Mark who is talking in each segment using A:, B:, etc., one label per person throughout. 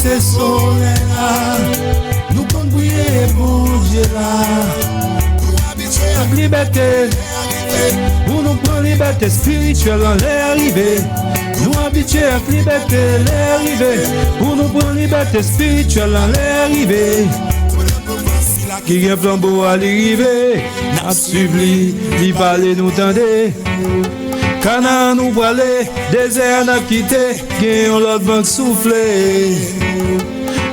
A: c'est soleil là, nous comptons briller pour Dieu là. Nous habitués à la liberté, pour nous prendre liberté spirituelle en l'arrivée. Nous habitués à la liberté, l'arrivée, pour nous prendre liberté spirituelle en l'arrivée. Qui est flambeau à l'arrivée, n'a suivi, il fallait nous tendre. Canaan nous voilé, désert n'a quitté, qui ont l'autre vent soufflé.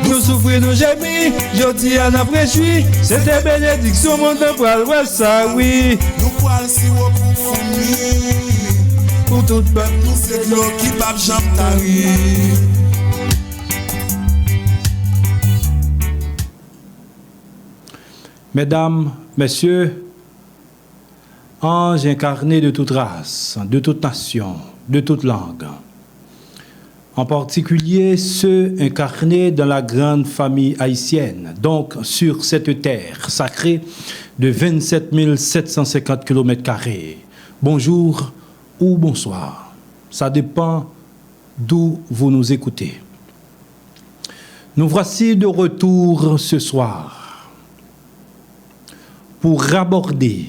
A: Nous souffrons, nous gémis, je dis à n'a réjoui, c'était bénédiction, mon temps pour le ça, oui.
B: Nous poils si haut pour fourmi,
A: pour tout peuple,
B: nous c'est de l'eau qui pape jambe tari.
C: Mesdames, messieurs, anges incarnés de toute race, de toute nation, de toute langue, en particulier ceux incarnés dans la grande famille haïtienne, donc sur cette terre sacrée de 27 750 km². Bonjour ou bonsoir, ça dépend d'où vous nous écoutez. Nous voici de retour ce soir pour aborder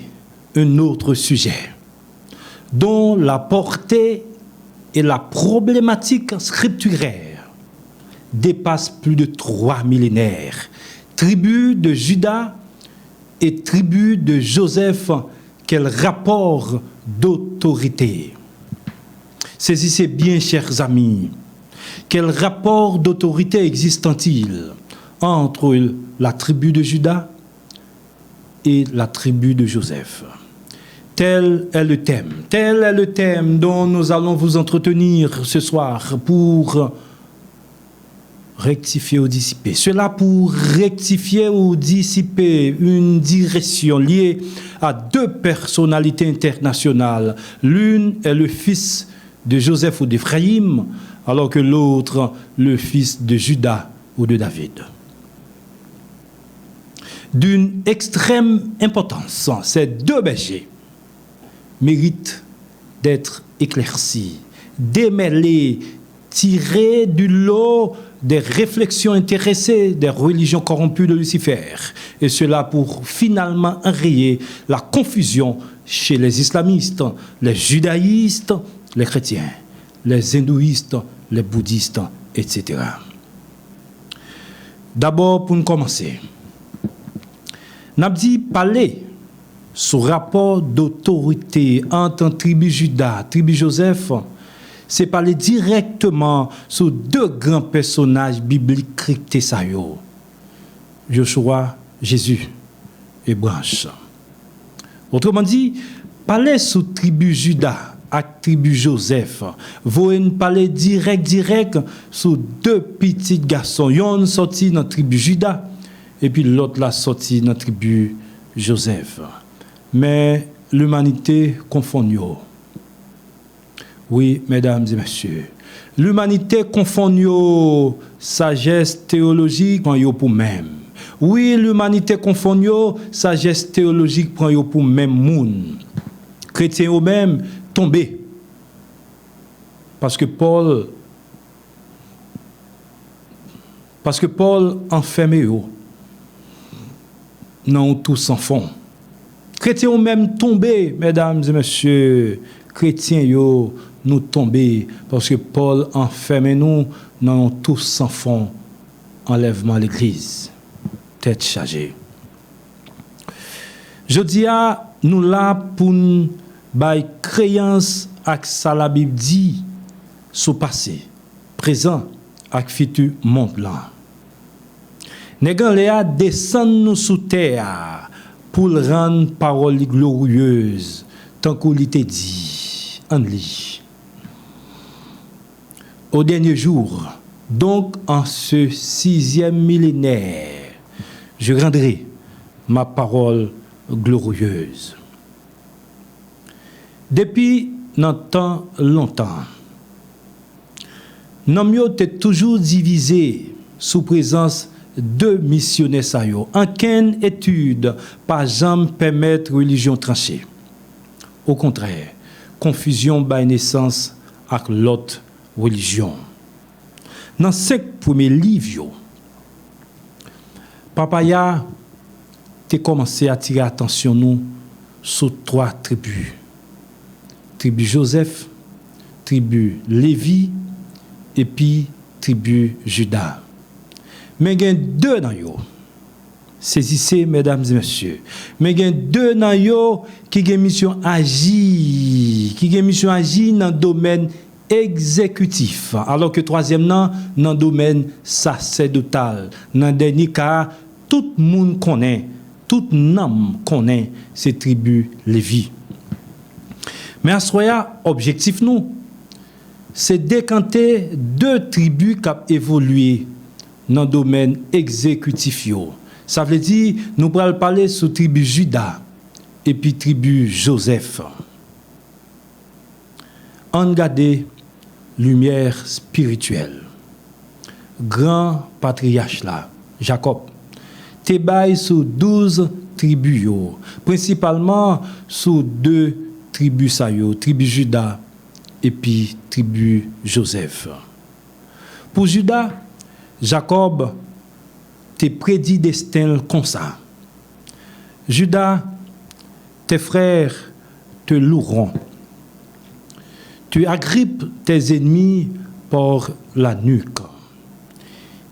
C: un autre sujet dont la portée et la problématique scripturaire dépassent plus de 3 millénaires. Tribu de Juda et tribu de Joseph, quel rapport d'autorité? Saisissez bien, chers amis, quel rapport d'autorité existe-t-il entre la tribu de Juda et la tribu de Joseph? Tel est le thème dont nous allons vous entretenir ce soir pour rectifier ou dissiper. Cela pour rectifier ou dissiper une direction liée à deux personnalités internationales. L'une est le fils de Joseph ou d'Éphraïm, alors que l'autre, le fils de Juda ou de David. D'une extrême importance, ces deux bergers méritent d'être éclaircis, démêlés, tirés du lot des réflexions intéressées des religions corrompues de Lucifer, et cela pour finalement enrayer la confusion chez les islamistes, les judaïstes, les chrétiens, les hindouistes, les bouddhistes, etc. D'abord, pour nous commencer, Nabdi parlait sous rapport d'autorité entre tribu Juda, tribu Joseph, c'est parler directement sur deux grands personnages bibliques cryptés sayo, Joshua, Jésus et Branche. Autrement dit, parler sous tribu Juda à tribu Joseph, vous parler direct sur deux petits garçons, yon sorti dans la tribu Juda et puis l'autre là sorti dans la tribu Joseph. Mais l'humanité confond yo. Oui, mesdames et messieurs, l'humanité confond yo sagesse théologique prend yo pour même. Oui, l'humanité confond yo sagesse théologique prend yo pour même moun. Chrétiens eux même tombé. Parce que Paul enferme yo. Non, tous s'en font. Chrétiens ont même tombé, mesdames et messieurs. Chrétiens, yo, nous tombés. Parce que Paul enferme nous, non, tous s'en font. Enlèvement à l'église. Tête chargée. Je dis à nous là pour nous bailler créance avec ça la Bible dit, sous passé, présent, avec futur monde là. Négan Léa descend nous sous terre pour rendre parole glorieuse, tant qu'on l'était dit, en lit. Au dernier jour, donc en ce 6e millénaire, je rendrai ma parole glorieuse. Depuis longtemps, nous sommes toujours divisés sous présence de missionnaires sayo. En quelle étude pas jamais permettre religion tranchée. Au contraire, confusion by naissance avec l'autre religion. Dans 5 premiers livres, Papa ya te commencé à attirer attention nous sur 3 tribus. Tribu Joseph, tribu Lévi et puis tribu Juda. Mais il y a 2 dans yo. Saisissez, mesdames et messieurs. Mais il y a 2 dans yo qui ont mission agir, dans le domaine exécutif, alors que 3e dans le domaine sacerdotal. Dans le dernier cas, tout le monde connaît, tout nom connaît ces tribus Lévi. Mais à ce moment, objectif nous, c'est décanter 2 tribus qui ont évolué dans le domaine exécutif. Ça veut dire, nous allons parler sur tribu Juda et puis tribu Joseph. On regarde lumière spirituelle. Grand patriarche là, Jacob, te bail sur 12 tribus, principalement sur 2 tribus sayo, tribu Juda et puis tribu Joseph. Pour Juda, Jacob te prédit destin comme ça. Juda, tes frères te loueront. Tu agrippes tes ennemis par la nuque.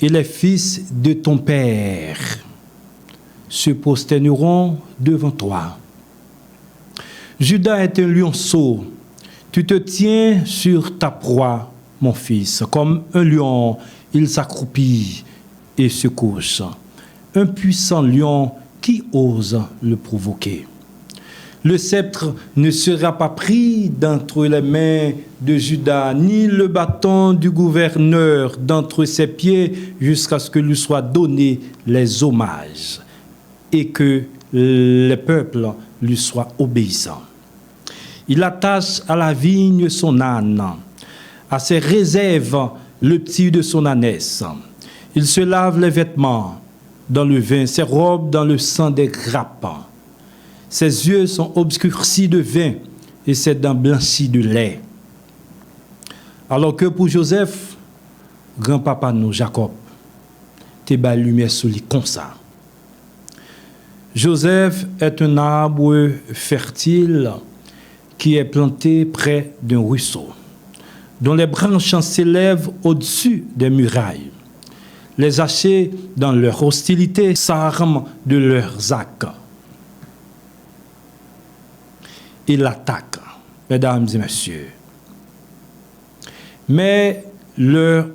C: Et les fils de ton père se prosterneront devant toi. Juda est un lionceau. Tu te tiens sur ta proie, mon fils. Comme un lion, il s'accroupit et se couche. Un puissant lion qui ose le provoquer. Le sceptre ne sera pas pris d'entre les mains de Juda, ni le bâton du gouverneur d'entre ses pieds, jusqu'à ce que lui soient donnés les hommages et que les peuples lui soient obéissants. Il attache à la vigne son âne, à ses réserves le petit de son ânesse. Il se lave les vêtements dans le vin, ses robes dans le sang des grappes. Ses yeux sont obscurcis de vin et ses dents blanchies de lait. Alors que pour Joseph, grand-papa nous, Jacob, te bat lumière sur lui comme ça. Joseph est un arbre fertile qui est planté près d'un ruisseau, dont les branches s'élèvent au-dessus des murailles. Les hachés, dans leur hostilité, s'arment de leurs arcs. Et l'attaquent, mesdames et messieurs. Mais leurs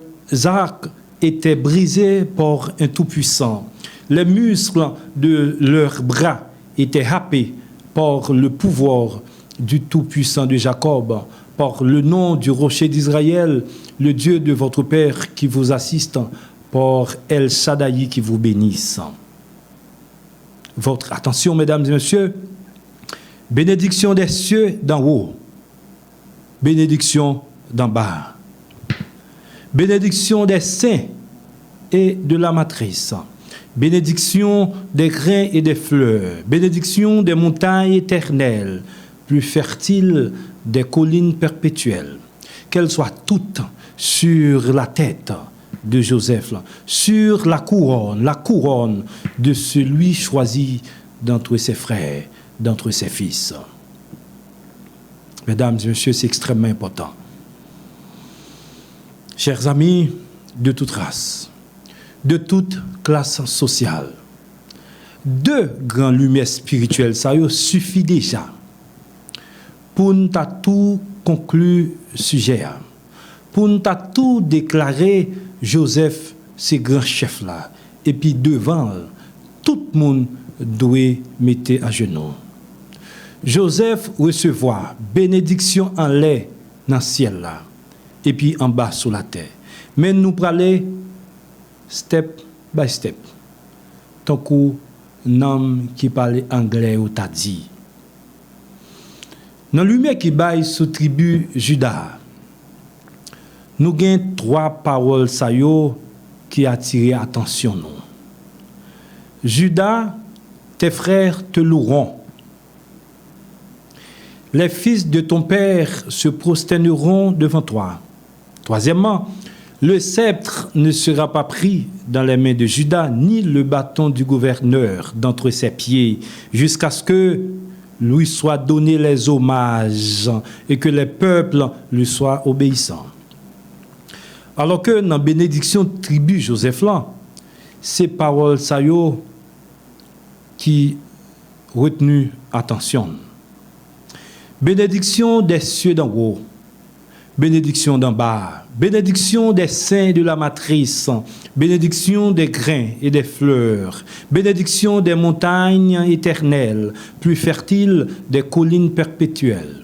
C: arcs étaient brisés par un tout-puissant. Les muscles de leurs bras étaient happés par le pouvoir du tout-puissant de Jacob, par le nom du rocher d'Israël, le Dieu de votre Père qui vous assiste, par El Shaddai qui vous bénisse. Votre attention, mesdames et messieurs, bénédiction des cieux d'en haut, bénédiction d'en bas, bénédiction des saints et de la matrice, bénédiction des grains et des fleurs, bénédiction des montagnes éternelles, plus fertiles des collines perpétuelles, qu'elles soient toutes sur la tête de Joseph, sur la couronne de celui choisi d'entre ses frères, d'entre ses fils. Mesdames et messieurs, c'est extrêmement important. Chers amis de toute race, de toute classe sociale, 2 grandes lumières spirituelles, ça suffit déjà pour nous tout conclure sujet, pour nous tout déclarer Joseph, ces grands chefs-là, et puis devant, tout le monde doit mettre à genoux. Joseph recevoir bénédiction en l'air dans le ciel là, et puis en bas sur la terre. Mais nous parlons step by step. Tant qu'un homme qui parle anglais ou t'a dit. Dans la lumière qui baille sous tribu Juda, nous avons 3 paroles qui attirent l'attention. Juda, tes frères te loueront. Les fils de ton père se prosterneront devant toi. Troisièmement, Le sceptre ne sera pas pris dans les mains de Juda, ni le bâton du gouverneur d'entre ses pieds, jusqu'à ce que lui soient donnés les hommages et que les peuples lui soient obéissants. Alors que dans la bénédiction de tribu Joseph là, ces paroles ça yo qui retenu attention. Bénédiction des cieux d'en haut, bénédiction d'en bas, bénédiction des seins de la matrice, bénédiction des grains et des fleurs, bénédiction des montagnes éternelles, plus fertiles des collines perpétuelles.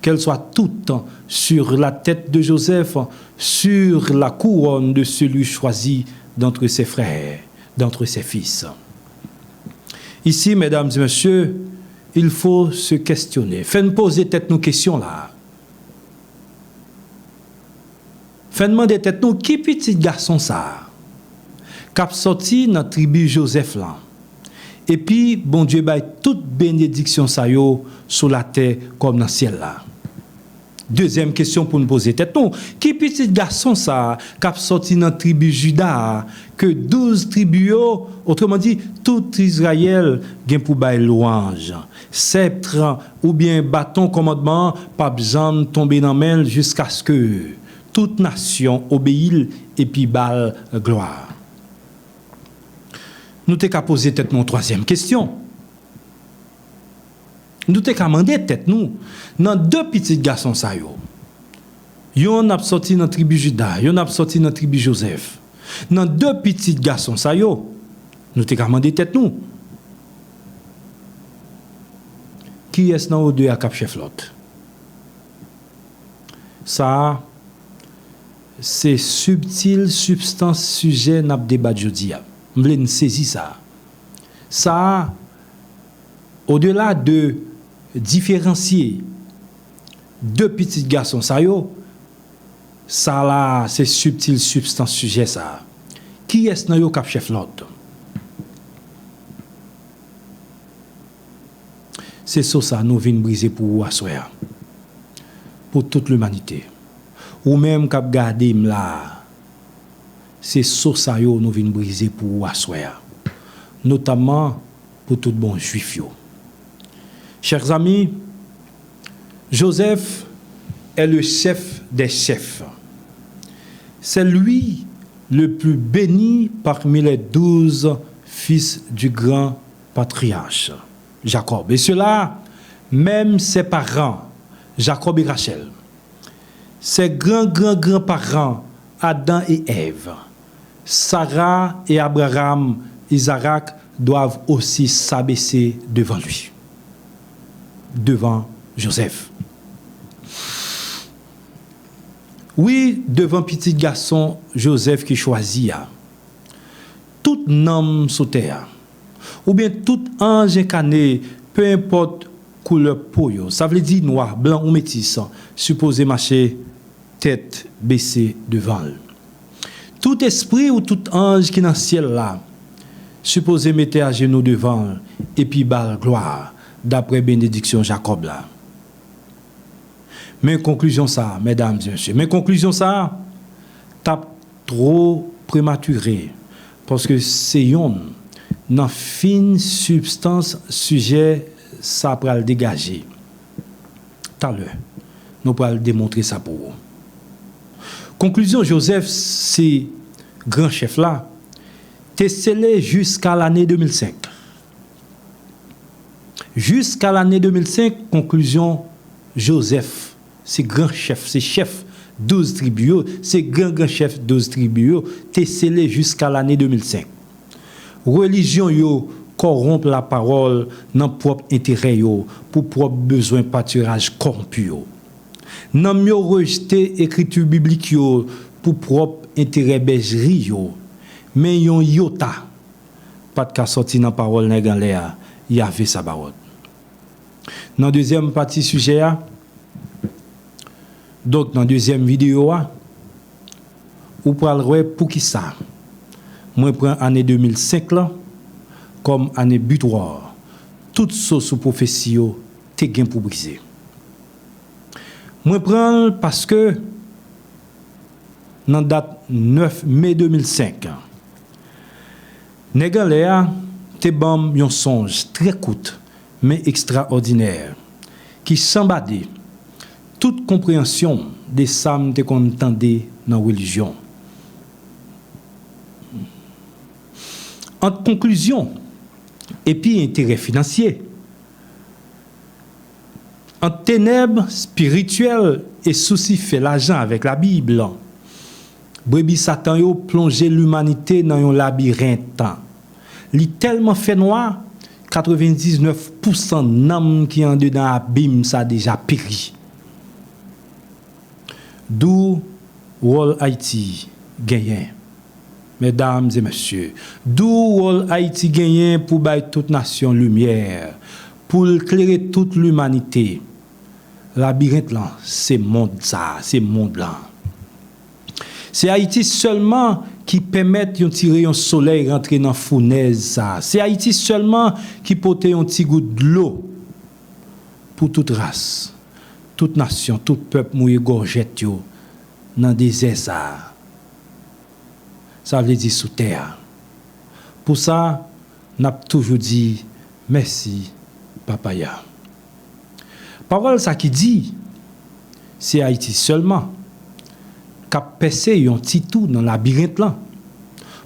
C: Qu'elles soient toutes sur la tête de Joseph, sur la couronne de celui choisi d'entre ses frères, d'entre ses fils. Ici, mesdames et messieurs, il faut se questionner. Faites-nous poser tête nos questions là. Faites demander tête nous qui petit garçon ça cap sorti dans tribu Joseph là. Et puis bon Dieu baille toute bénédiction ça yo sur la terre comme dans le ciel là. Deuxième question pour nous poser tête nous qui petit garçon ça cap sorti dans tribu Juda que 12 tribus yo, autrement dit tout Israël gen pour bailler louange. Sceptre ou bien bâton commandement pas besoin tomber dans main jusqu'à ce que toute nation obéit et puis balle gloire. Nous t'ai qu'à poser tête mon troisième question. Nous t'ai qu'à demander tête nous dans deux petits garçons ça yo. Yon a sorti dans tribu Juda, yon a sorti dans tribu Joseph. Dans deux petits garçons ça yo, nous t'ai qu'à demander tête nous. Qui est dans deux à cap chef l'autre? Ça c'est subtil, substance, sujet, n'a pas débat jeudi. M'vle saisi ça. Ça, au-delà de différencier deux petits garçons, ça là, c'est subtil, substance, sujet, ça. Qui est-ce dans yo cap chef l'autre? C'est ça, nous venons briser pour vous asseoir. Pour toute l'humanité. Ou même k'ap gade là, c'est ça yo nous vinn briser pour asseoir, notamment pour tout bon juif yo. Chers amis, Joseph est le chef des chefs. C'est lui le plus béni parmi les 12 fils du grand patriarche Jacob. Et cela, même ses parents, Jacob et Rachel. Ses grands-parents, Adam et Ève, Sarah et Abraham, Isaac, doivent aussi s'abaisser devant lui, devant Joseph. Oui, devant petit garçon Joseph qui choisit, tout homme sur terre, ou bien tout ange incarné, peu importe couleur peau, ça veut dire noir, blanc ou métis, supposé marcher tête baissée devant elle. Tout esprit ou tout ange qui est dans le ciel là, supposé mettre à genoux devant elle, et puis bal gloire, d'après bénédiction Jacob là. Mais conclusion ça, mesdames et messieurs, mais conclusion ça, tape trop prématuré, parce que c'est une dans fine substance sujet ça pour le dégager. Tout à l'heure, nous pourrons démontrer ça pour vous. Conclusion, Joseph, c'est grand chef là, t'es scellé jusqu'à l'année 2005. Jusqu'à l'année 2005, conclusion, Joseph, c'est grand chef, c'est chef 12 tribus, c'est grand chef 12 tribus, t'es scellé jusqu'à l'année 2005. Religion yo corrompt la parole dans propre intérêt yo, pour propre besoin pâturage corrompu yo. Nan mieux rejeter écriture biblique yo pour propre intérêt bergerie yo, mais yon yota pas de ka sorti dans parole nèg en l'air, y avait sa parole. Dans deuxième partie sujet donc dans deuxième vidéo ou parler pour qui ça moi prends année 2005 là comme année butoir toute sauce sous prophétie yo te gain pour briser. Moi prends parce que dans date 9 mai 2005. Nèg Léa te bam yon songe très court mais extraordinaire qui s'embadait toute compréhension des sam te qu'on entendait dans la religion. Entre conclusion et puis intérêt financier, entre ténèbres spirituelles et souci fait l'argent avec la Bible, brebis Satan yo plongé l'humanité dans un labyrinthe. Li tellement fait noir, 99% d'âmes qui en dedans abîme ça déjà péri. D'où Wall Haïti gagne. Mesdames et messieurs, d'où Wall Haïti gagne pour bailler toute nation lumière, pour éclairer toute l'humanité. Labyrinthe là, c'est monde ça, c'est monde là. C'est Haïti seulement qui permet de tirer un soleil rentrer dans fournaise ça. C'est Haïti seulement qui porte un petit goût de l'eau pour toute race, toute nation, tout peuple mouillé gorgette yo dans désert ça. Ça veut dire sous terre. Pour ça, n'a toujours dit merci papaya. Parole ça qui dit c'est Haïti seulement qui a percé un petit tout dans le labyrinthe là.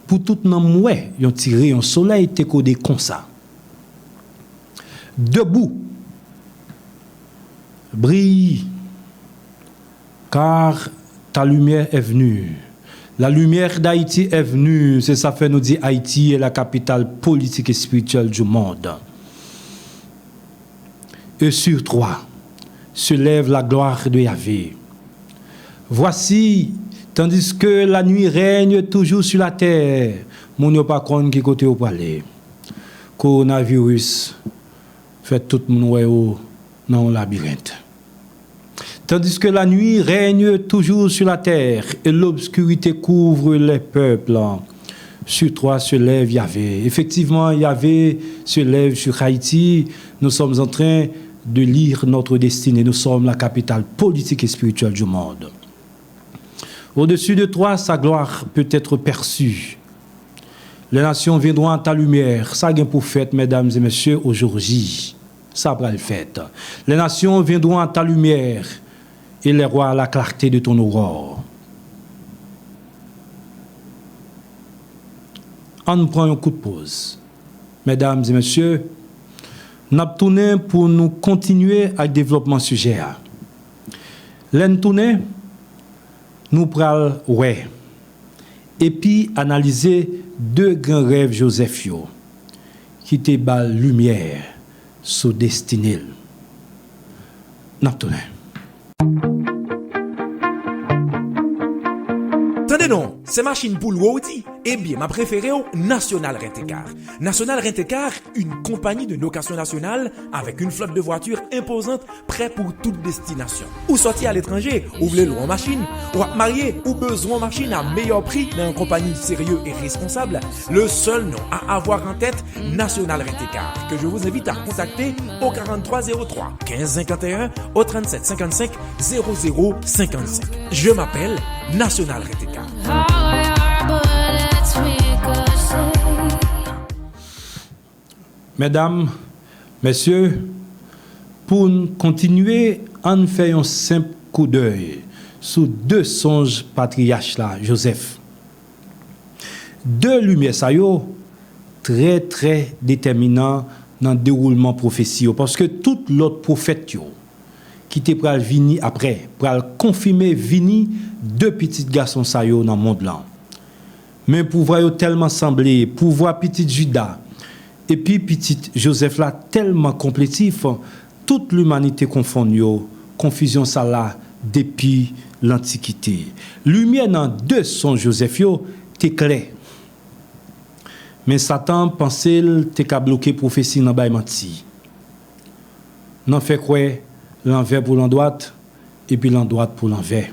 C: Pour tout nan moué, yon tiré un soleil te codé comme ça. Debout, brille, car ta lumière est venue. La lumière d'Haïti est venue. C'est ça fait nous dire Haïti est la capitale politique et spirituelle du monde. Et sur toi se lève la gloire de Yahvé. Voici, tandis que la nuit règne toujours sur la terre, mon yo pas konn qui côté au parler. Coronavirus fait tout le monde dans le labyrinthe. Tandis que la nuit règne toujours sur la terre et l'obscurité couvre les peuples. Sur toi se lève Yahvé. Effectivement, Yahvé se lève sur Haïti. Nous sommes en train de lire notre destinée. Nous sommes la capitale politique et spirituelle du monde. Au-dessus de toi, sa gloire peut être perçue. Les nations viendront à ta lumière. Ça gain pour fête, mesdames et messieurs, aujourd'hui. Ça va le fait. Les nations viendront à ta lumière et les rois à la clarté de ton aurore. On prend un coup de pause. Mesdames et messieurs, nous avons tourné pour nous continuer à développer ce sujet. L'en tourné, nous prenons ouais. Et puis analyser deux grands rêves Joseph yo, qui te bal lumière sur destinée. Nous avons tourné.
D: Tendez non, c'est machine pour l'Audi. Eh bien, ma préférée, National Rent-A-Car. National Rent-A-Car, une compagnie de location nationale avec une flotte de voitures imposante, prêt pour toute destination. Ou sortir à l'étranger, ou voulez louer en machine, ou à marier, ou besoin de machine à meilleur prix dans une compagnie sérieuse et responsable. Le seul nom à avoir en tête, National Rent-A-Car, que je vous invite à contacter au 4303 1551 au 3755 0055. Je m'appelle National Rent-A-Car.
C: Mesdames, messieurs, pour continuer à faire un simple coup d'œil sur deux songes patriarches là, Joseph. Deux lumières ça yo très très déterminants dans le déroulement prophétie parce que tout l'autre prophète yo qui te pral vini après, pral confirmer vini deux petits garçons ça yo dans le monde là. Mais pour voir yo tellement semblé, pour voir petit Judas et puis petit Joseph là tellement complétif, toute l'humanité confond yo, confusion ça là depuis l'Antiquité. Lumière dans deux son Joseph yo t'es clair. Mais Satan pensait t'es qu'à bloquer prophétie dans bay menti. Non fait quoi l'envers pour l'endroit et puis l'endroit pour l'envers.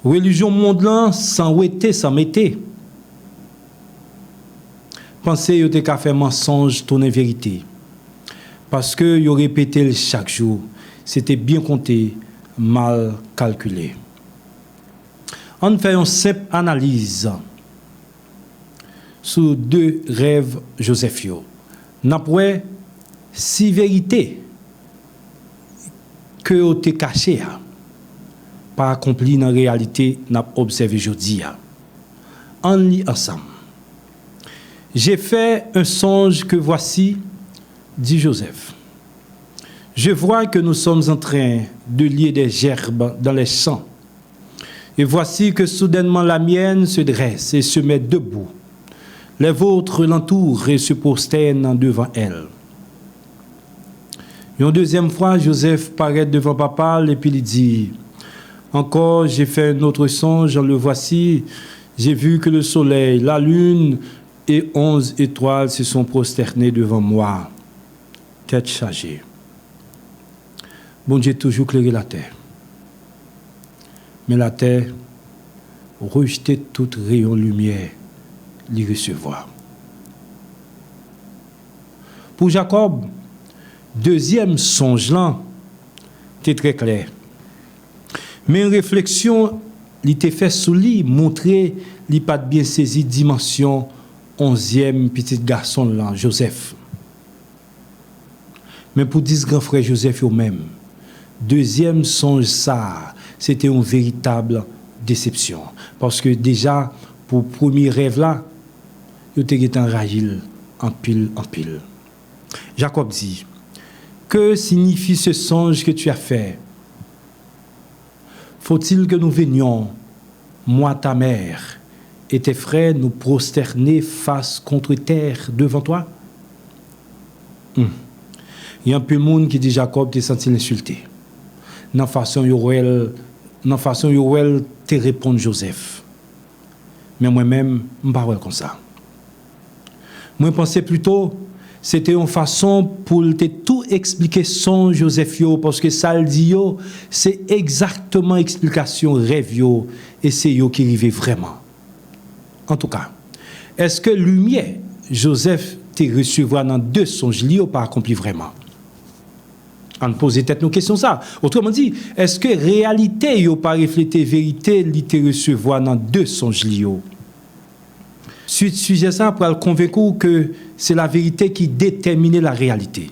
C: Religion monde là sans ouété sans metté. Pensez yo te ka faire mensonge tourner vérité. Parce que yo répété chaque jour, c'était bien compté, mal calculé. On fait une simple analyse sur deux rêves Joseph. N'a pas si vérité que vous te caché pas accompli dans la réalité n'a observé aujourd'hui. On lit ensemble. J'ai fait un songe que voici, dit Joseph. Je vois que nous sommes en train de lier des gerbes dans les champs. Et voici que soudainement la mienne se dresse et se met debout. Les vôtres l'entourent et se prosternent devant elle. Une deuxième fois, Joseph paraît devant papa et puis il dit, encore j'ai fait un autre songe, le voici, j'ai vu que le soleil, la lune et 11 étoiles se sont prosternés devant moi, tête chargée. Bon Dieu toujours éclairé la terre. Mais la terre rejetait toute rayon de lumière, l'y recevoir. Pour Jacob, deuxième songe là, c'était très clair. Mais une réflexion, il était fait sous lui, montrer, il pas bien saisi dimension 11e petit garçon là, Joseph. Mais pour 10 grands frères Joseph eux-mêmes, deuxième songe ça, c'était une véritable déception. Parce que déjà, pour le premier rêve là, il était enragé en pile. Jacob dit, que signifie ce songe que tu as fait? Faut-il que nous venions, moi ta mère, et tes frères nous prosterner face contre terre devant toi? Il y a un peu de monde qui dit Jacob t'es senti insulté. Dans façon Yoel te répondre Joseph. Mais moi-même, je ne parle pas comme ça. Moi, je pensais plutôt c'était une façon pour te tout expliquer son Joseph parce que ça le dit c'est exactement l'explication rêve et c'est qui arrive vraiment. En tout cas, est-ce que lumière Joseph te recevoir dans deux songes liés ou pas accompli vraiment? On pose peut-être nos questions ça. Autrement dit, est-ce que réalité yo pas refléter vérité li te recevoir dans deux songes liés? Sujet ça pour le convaincre que c'est la vérité qui détermine la réalité.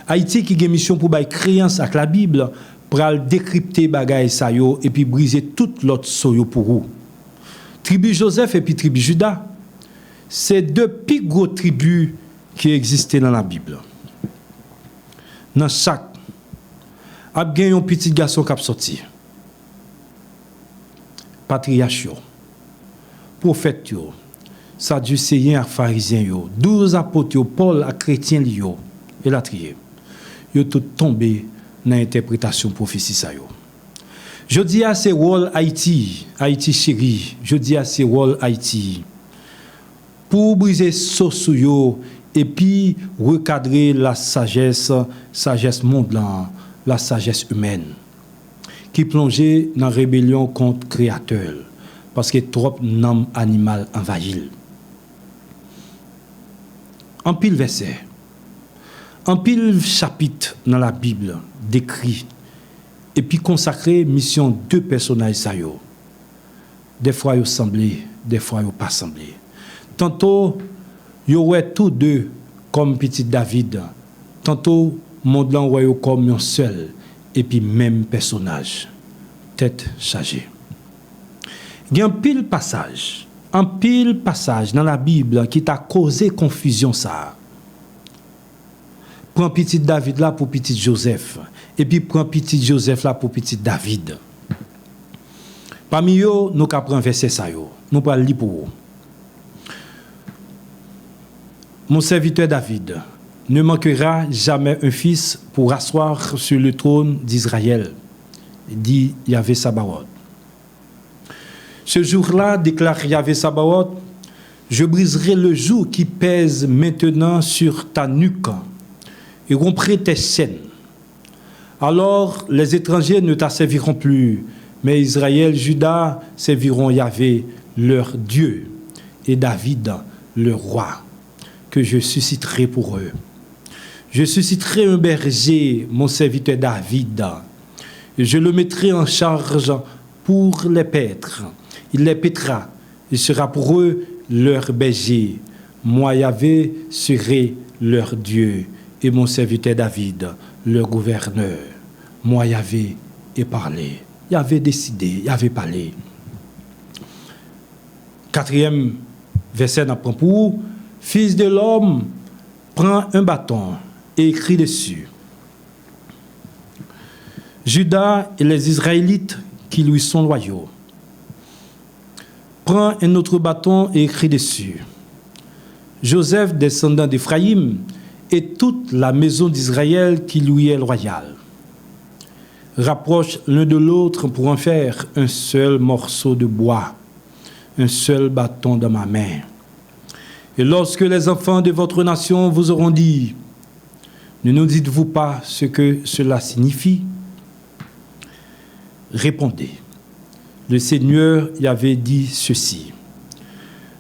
C: Haïti qui a une mission pour bailler créance avec la Bible pour décrypter bagay sa yo et puis briser toute l'autre soyo pour vous. Tribu Joseph et puis tribu Juda, c'est deux plus gros tribus qui existaient dans la Bible. Dans chaque a bien un petit garçon qui a sorti. Patriarche yo, prophète yo, Sadducéens et pharisiens, 12 apôtres, Paul et chrétiens, et la trié. Ils sont tous tombés dans l'interprétation prophétie. Je dis à ces rôles Haïti chéri, je dis à ces rôles Haïti, pour briser ce et puis recadrer la sagesse mondiale, la sagesse humaine, qui plongeait dans la rébellion contre le Créateur, parce que trop d'âmes animales envahissent. En pile verset, en pile chapitre dans la Bible décrit et puis consacré mission deux personnages ça yo. Des fois ils semblent, des fois ils pas semblé. Tantôt ils ouais tous deux comme petit David, tantôt monde là ouais comme un seul et puis même personnage, tête chargée. Il y a un pile passage dans la Bible qui t'a causé confusion ça. Prends petit David là pour petit Joseph et puis prends petit Joseph là pour petit David. Parmi eux, nous avons verset ça yo. Nous parlons lire pour vous. Mon serviteur David ne manquera jamais un fils pour asseoir sur le trône d'Israël, dit Yahvé Sabaoth. Ce jour-là, déclare Yahvé Sabaoth, je briserai le joug qui pèse maintenant sur ta nuque et romprai tes chaînes. Alors les étrangers ne t'asserviront plus, mais Israël, Juda serviront Yahvé, leur Dieu, et David, leur roi, que je susciterai pour eux. Je susciterai un berger, mon serviteur David, et je le mettrai en charge pour les paîtres. Il les paîtra. Il sera pour eux leur berger. Moi, Yahvé, serai leur Dieu. Et mon serviteur David, leur gouverneur. Moi, Yahvé, ai parlé. Yahvé décidé, Yahvé parlé. 4e verset n'apprend pour Fils de l'homme, prends un bâton et écris dessus. Judas et les Israélites qui lui sont loyaux. Prends un autre bâton et écris dessus. Joseph, descendant d'Éphraïm, et toute la maison d'Israël qui lui est loyale. Rapproche l'un de l'autre pour en faire un seul morceau de bois, un seul bâton dans ma main. Et lorsque les enfants de votre nation vous auront dit, ne nous dites-vous pas ce que cela signifie? Répondez, le Seigneur y avait dit ceci.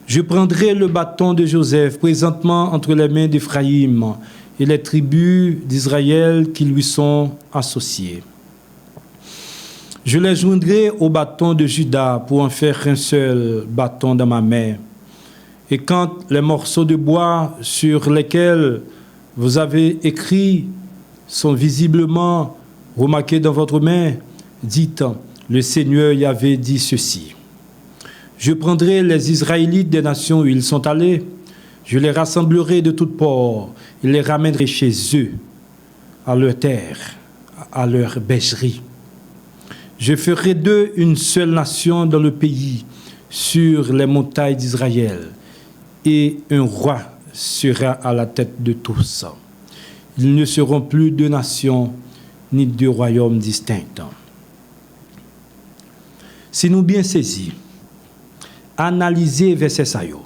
C: Je prendrai le bâton de Joseph présentement entre les mains d'Éphraïm et les tribus d'Israël qui lui sont associées. Je les joindrai au bâton de Juda pour en faire un seul bâton dans ma main. Et quand les morceaux de bois sur lesquels vous avez écrit sont visiblement remarqués dans votre main, dites, le Seigneur y avait dit ceci. Je prendrai les Israélites des nations où ils sont allés, je les rassemblerai de toutes parts et les ramènerai chez eux, à leur terre, à leur bergerie. Je ferai d'eux une seule nation dans le pays, sur les montagnes d'Israël, et un roi sera à la tête de tous. Ils ne seront plus deux nations, ni deux royaumes distincts. Si nous bien saisis, analyser verset ça yo.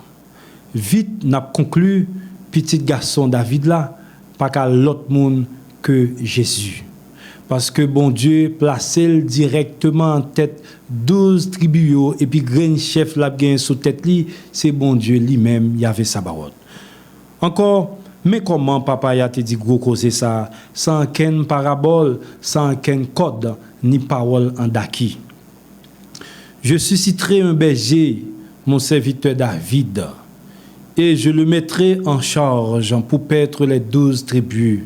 C: Vite n'a conclu petit garçon David là pas qu'à l'autre monde que Jésus. Parce que bon Dieu placé directement en tête 12 tribus et puis grand chef là gain sous tête li, c'est bon Dieu lui-même Yahvé Sabaoth. Encore mais comment papa y a te dit gros causer ça sans aucune parabole, sans aucun code ni parole en daki. Je susciterai un berger, mon serviteur David, et je le mettrai en charge pour paître les 12 tribus.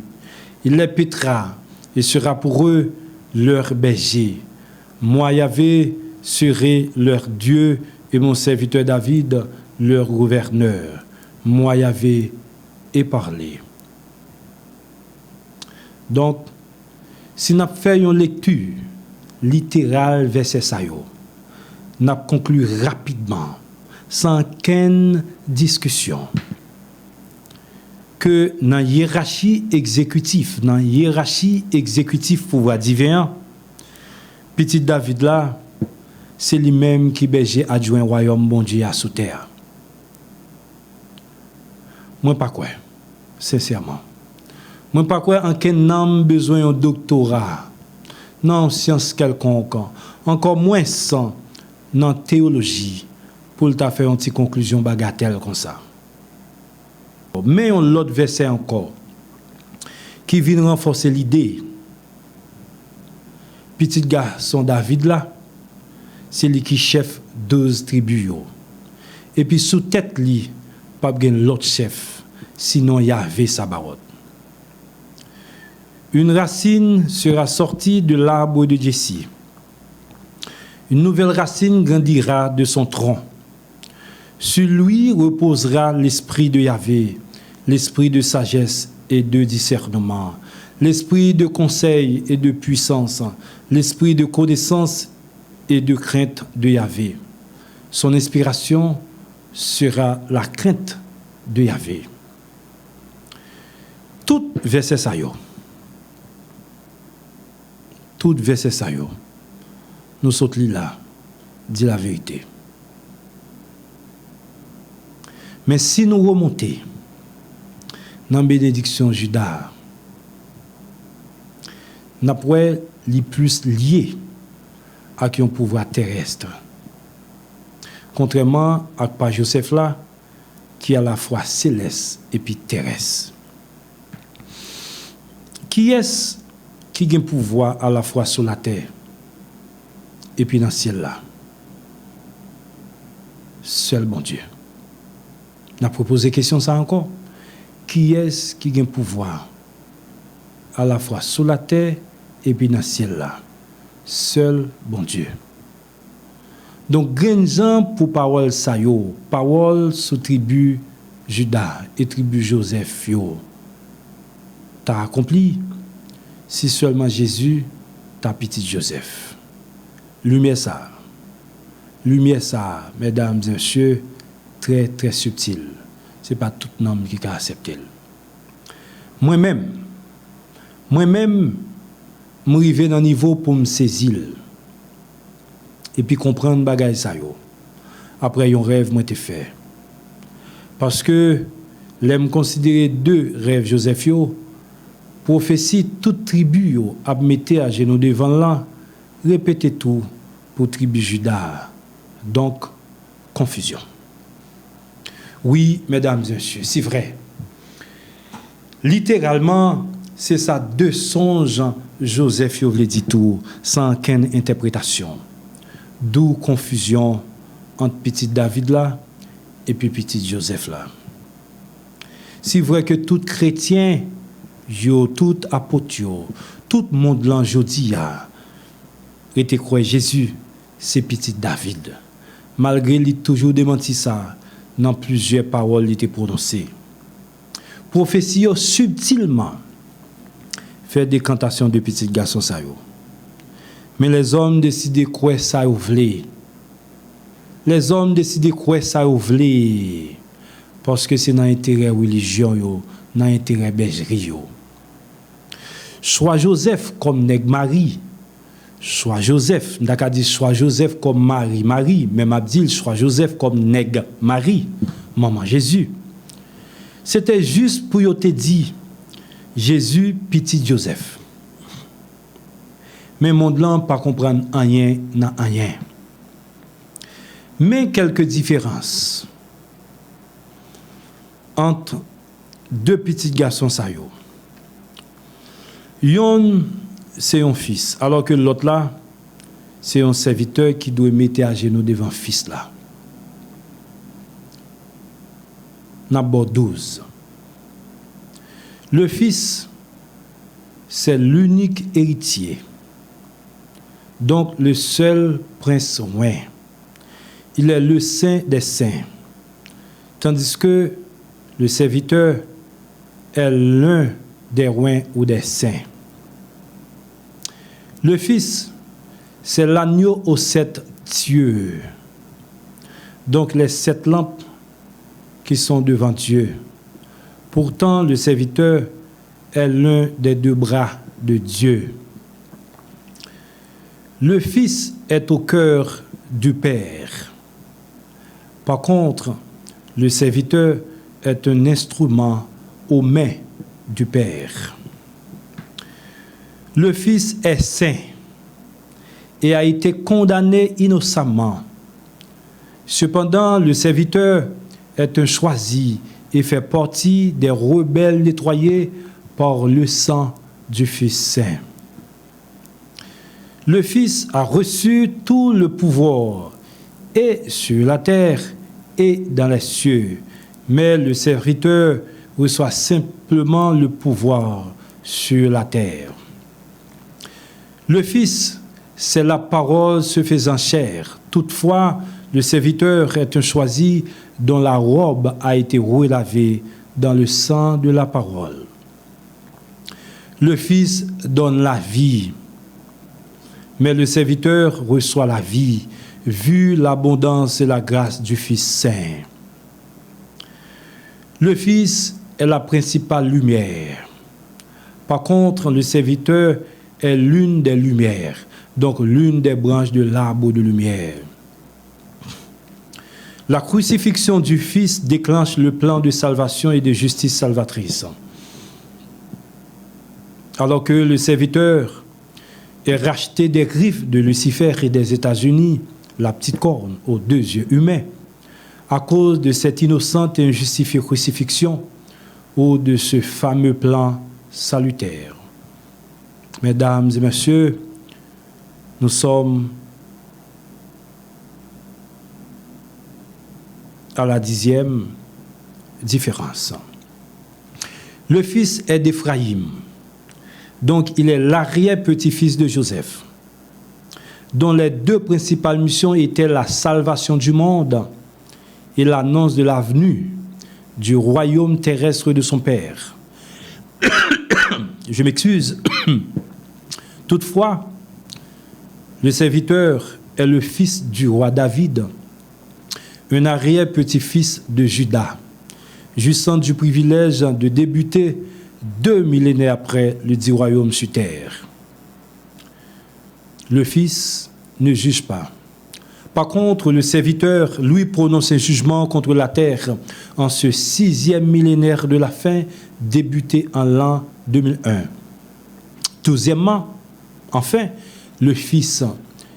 C: Il les paîtra et sera pour eux leur berger. Moi, Yahvé, serai leur Dieu et mon serviteur David, leur gouverneur. Moi, Yahvé, ai parlé. Donc, si nous faisons une lecture littérale verset ça yo, nous conclu rapidement, sans aucune discussion, que dans la hiérarchie exécutive pouvoir divin, petit David là, c'est lui-même qui berger adjoint royaume bon Dieu à sous terre. Moi pas quoi, sincèrement. Moi pas quoi en quel homme besoin d'un doctorat, non science quelconque, encore moins sans dans théologie pour t'a faire une petite conclusion bagatelle comme ça. Mais on l'autre verset encore qui vient renforcer l'idée. Petit garçon David là, c'est lui qui chef 12 tribus. Et puis sous tête lui, pas gen l'autre chef, sinon Yahvé Sabaoth. Une racine sera sortie de l'arbre de Jesse. Une nouvelle racine grandira de son tronc. Sur lui reposera l'esprit de Yahvé, l'esprit de sagesse et de discernement, l'esprit de conseil et de puissance, l'esprit de connaissance et de crainte de Yahvé. Son inspiration sera la crainte de Yahvé. Tout verset ça yo. Tout verset ça yo. Nous sommes là, dit la vérité. Mais si nous remontons dans la bénédiction Judas, nous avons les plus liés à un pouvoir terrestre. Contrairement à pas Joseph là, qui est à la fois céleste et puis terrestre. Qui est-ce qui a un pouvoir à la fois sur la terre et puis dans le ciel là? seul bon Dieu. On a proposé question ça encore. Qui est-ce qui a un pouvoir à la fois sur la terre et puis dans le ciel là? Seul bon Dieu. Donc, grand pour parole ça yo, parole sur tribu Judas et tribu Joseph yo. T'as accompli si seulement Jésus t'a petit Joseph. Lumière ça, mesdames et messieurs, très très subtil. C'est pas tout homme qui a accepté. Moi-même, m'arriver dans niveau pour me saisir et puis comprendre bagay ça yo. Après un rêve moi t'ai fait. Parce que l'aime considérer deux rêves Joseph yo, prophétie toute tribu yo a metté à genoux devant là, répétez tout pour tribu Judas. Donc confusion. Oui, mesdames et messieurs, c'est vrai. Littéralement, c'est ça deux songes Joseph yo vle dit tout sans aucune interprétation. D'où confusion entre petit David là et puis petit Joseph là. C'est vrai que tout chrétien, yo, tout apôtre, yo, tout monde là jodi a était croire Jésus, c'est petit David. Malgré lui toujours démenti ça dans plusieurs paroles il était prononcées. Prophétie yo subtilement fait décantation de petit garçon ça yo. Mais les hommes décident de croire ça ou vle. Les hommes décident de croire ça ou vle. Parce que c'est dans l'intérêt religion, yo, dans l'intérêt bergerie. Yo. Soit Joseph comme nèg Marie, soit Joseph, m'daka dit soit Joseph comme Marie, même Abdil, soit Joseph comme nèg Marie, maman Jésus. C'était juste pour yo te dire Jésus petit Joseph. Mais monde là pas comprendre rien n'a rien. Mais quelques différences entre deux petits garçons ça yo. Yon c'est un fils alors que l'autre là c'est un serviteur qui doit mettre à genoux devant fils là. N'abord 12. Le fils c'est l'unique héritier. Donc le seul prince roi. Il est le saint des saints. Tandis que le serviteur est l'un des rois ou des saints. Le fils, c'est l'agneau aux 7 yeux. Donc les 7 lampes qui sont devant Dieu. Pourtant, le serviteur est l'un des 2 bras de Dieu. Le Fils est au cœur du Père. Par contre, le serviteur est un instrument aux mains du Père. Le Fils est saint et a été condamné innocemment. Cependant, le serviteur est un choisi et fait partie des rebelles nettoyés par le sang du Fils saint. Le Fils a reçu tout le pouvoir, et sur la terre et dans les cieux. Mais le serviteur reçoit simplement le pouvoir sur la terre. Le Fils, c'est la parole se faisant chair. Toutefois, le serviteur est un choisi dont la robe a été relavée dans le sang de la parole. Le Fils donne la vie. Mais le serviteur reçoit la vie, vu l'abondance et la grâce du Fils saint. Le Fils est la principale lumière. Par contre, le serviteur est l'une des lumières, donc l'une des branches de l'arbre de lumière. La crucifixion du Fils déclenche le plan de salvation et de justice salvatrice. Alors que le serviteur est racheté des griffes de Lucifer et des États-Unis, la petite corne aux 2 yeux humains, à cause de cette innocente et injustifiée crucifixion ou de ce fameux plan salutaire. Mesdames et messieurs, nous sommes à la 10e différence. Le fils est d'Éphraïm, donc il est l'arrière-petit-fils de Joseph, dont les deux principales missions étaient la salvation du monde et l'annonce de la venue du royaume terrestre de son père. Je m'excuse. Toutefois, le serviteur est le fils du roi David, un arrière-petit-fils de Juda, jouissant du privilège de débuter 2 millénaires après le dit royaume sur terre. Le fils ne juge pas. Par contre, le serviteur, lui, prononce un jugement contre la terre en ce 6e millénaire de la fin, débuté en l'an 2001. Deuxièmement, enfin, le Fils,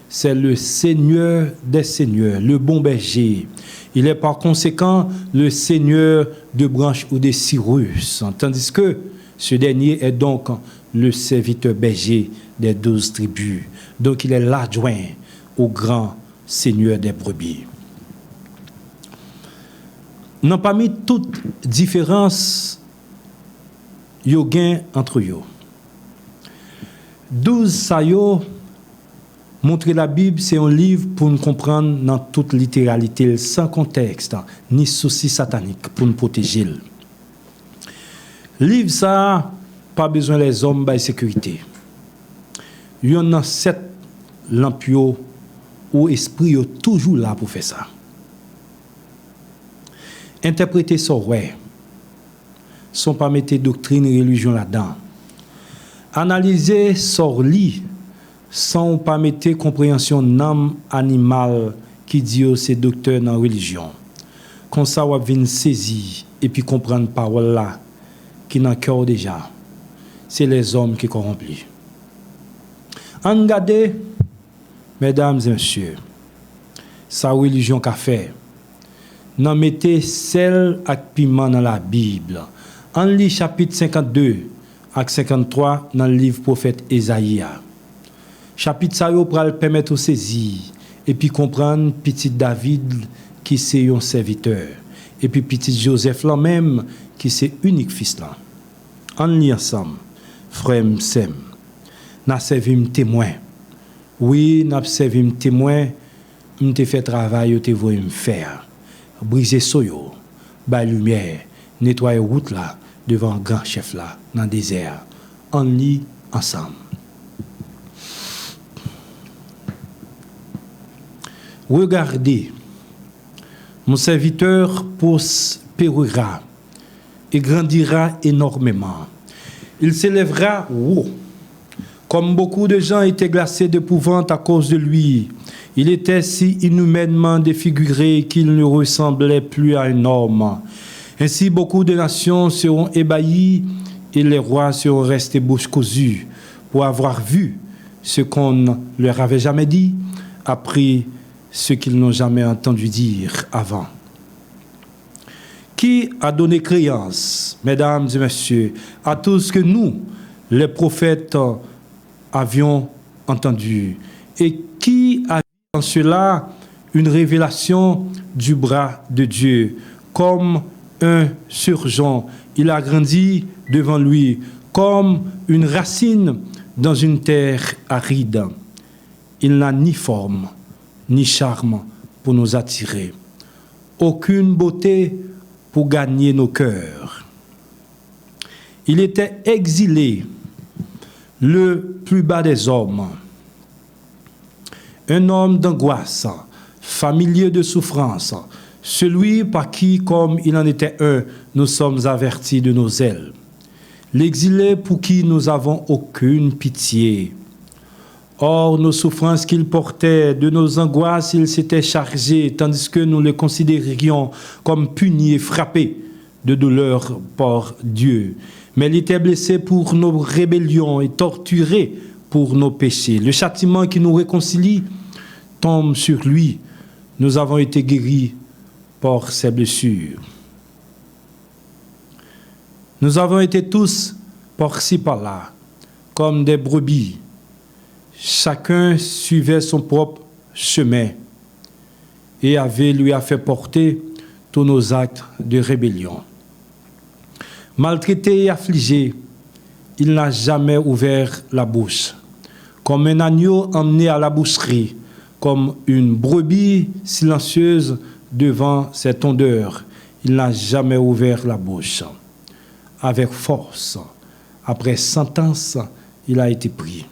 C: c'est le Seigneur des seigneurs, le bon berger. Il est par conséquent le Seigneur de branches ou des Cyrus, tandis que ce dernier est donc le serviteur berger des 12 tribus. Donc il est l'adjoint au grand Seigneur des brebis. Non, parmi toutes différences, il y a gain entre eux. 12 saillots montrer la Bible, c'est un livre pour nous comprendre dans toute littéralité, sans contexte, ni souci satanique, pour nous protéger. Livre ça, pas besoin les hommes de sécurité. Il y en a 7 lampions où l'esprit est toujours là pour faire ça. Interpréter ça, ouais. Sans pas mettre doctrine et religion là-dedans. Analyser ça, lit, sans pas mettre compréhension d'âme animale qui dit c'est docteur dans la religion. Comme ça, on va saisir et puis comprendre parole là, qui n'a cœur déjà. C'est les hommes qui corrompent. Regardez, mesdames et messieurs, sa religion qu'a fait. N'en mettez sel et piment dans la Bible. En lit chapitre 52 et 53 dans le livre prophète Ésaïe. Chapitre ça yo pral permettre de saisir et puis comprendre petit David qui c'est un serviteur et puis petit Joseph là même qui c'est unique fils là. En lit ensemble, frère Sem, n'a servi un témoin. Oui, n'a servi un témoin, m'te fait travail, te voye me faire. Briser soyo, ba lumière, nettoyer route là devant grand chef là dans le désert. En lit ensemble. Regardez, mon serviteur prospérera et grandira énormément. Il s'élèvera haut. Comme beaucoup de gens étaient glacés d'épouvante à cause de lui, il était si inhumainement défiguré qu'il ne ressemblait plus à un homme. Ainsi, beaucoup de nations seront ébahies et les rois seront restés bouche cousue pour avoir vu ce qu'on ne leur avait jamais dit, appris ce qu'ils n'ont jamais entendu dire avant. Qui a donné créance, mesdames et messieurs, à tout ce que nous, les prophètes, avions entendu? Et qui a vu en cela une révélation du bras de Dieu? Comme un surgeon, il a grandi devant lui, comme une racine dans une terre aride. Il n'a ni forme, ni charme pour nous attirer. Aucune beauté pour gagner nos cœurs. Il était exilé, le plus bas des hommes. Un homme d'angoisse, familier de souffrance, celui par qui, comme il en était un, nous sommes avertis de nos ailes. L'exilé pour qui nous n'avons aucune pitié. Or, nos souffrances qu'il portait, de nos angoisses, il s'était chargé, tandis que nous le considérions comme puni et frappé de douleur par Dieu. Mais il était blessé pour nos rébellions et torturé pour nos péchés. Le châtiment qui nous réconcilie tombe sur lui. Nous avons été guéris par ses blessures. Nous avons été tous par-ci par-là, comme des brebis. Chacun suivait son propre chemin et lui a fait porter tous nos actes de rébellion. Maltraité et affligé, il n'a jamais ouvert la bouche. Comme un agneau emmené à la boucherie, comme une brebis silencieuse devant ses tondeurs, il n'a jamais ouvert la bouche. Avec force, après sentence, il a été pris.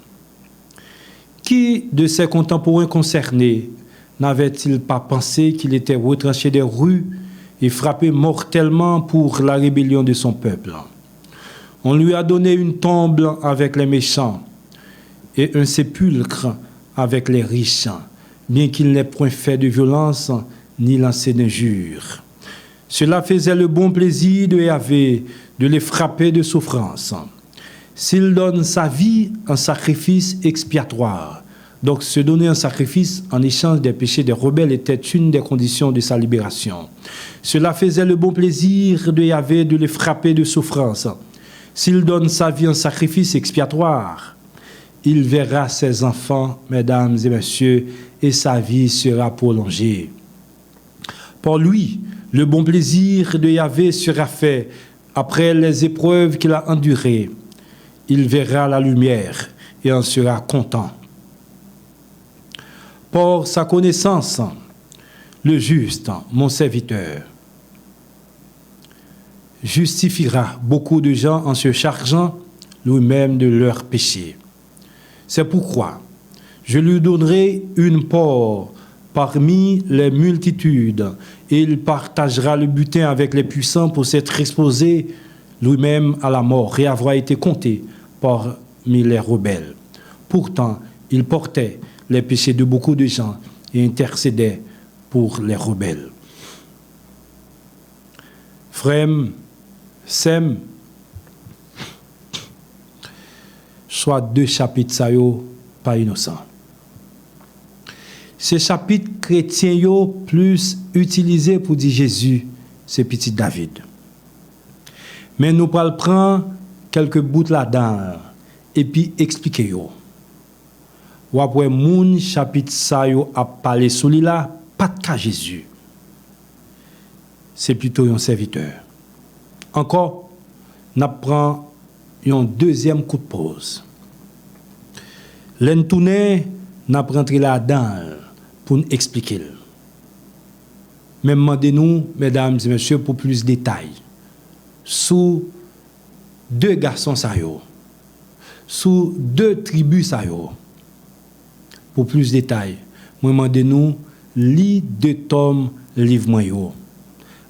C: Qui de ses contemporains concernés n'avait-il pas pensé qu'il était retranché des rues et frappé mortellement pour la rébellion de son peuple? On lui a donné une tombe avec les méchants et un sépulcre avec les riches, bien qu'il n'ait point fait de violence ni lancé d'injures. Cela faisait le bon plaisir de Yahvé de les frapper de souffrance. S'il donne sa vie en sacrifice expiatoire, donc se donner un sacrifice en échange des péchés des rebelles était une des conditions de sa libération. Cela faisait le bon plaisir de Yahvé de les frapper de souffrance. S'il donne sa vie en sacrifice expiatoire, il verra ses enfants, mesdames et messieurs, et sa vie sera prolongée. Pour lui, le bon plaisir de Yahvé sera fait après les épreuves qu'il a endurées. Il verra la lumière et en sera content. Pour sa connaissance, le juste, mon serviteur, justifiera beaucoup de gens en se chargeant lui-même de leurs péchés. C'est pourquoi je lui donnerai une part parmi les multitudes et il partagera le butin avec les puissants pour s'être exposé lui-même à la mort et avoir été compté parmi les rebelles. Pourtant, il portait les péchés de beaucoup de gens et intercédait pour les rebelles. Frère, Sem, soit 2 chapitres ça yo pas innocent. Ces chapitres chrétiens yo plus utilisés pour dire Jésus, c'est petit David. Mais nous parlons prendre quelques bouts là-dedans et puis expliquer yo. Ou après moun chapitre ça yo a parlé sur lui là, pas de cas Jésus. C'est plutôt un serviteur. Encore, nous prenons un deuxième coup de pause. L'entourné, nous rentré là-dedans pour nous expliquer. Mais demandez-nous, mesdames et messieurs, pour plus de détails. Sous 2 garçons, sous 2 tribus, pour plus de détails, demandez-nous, lis 2 tomes, livre-moi.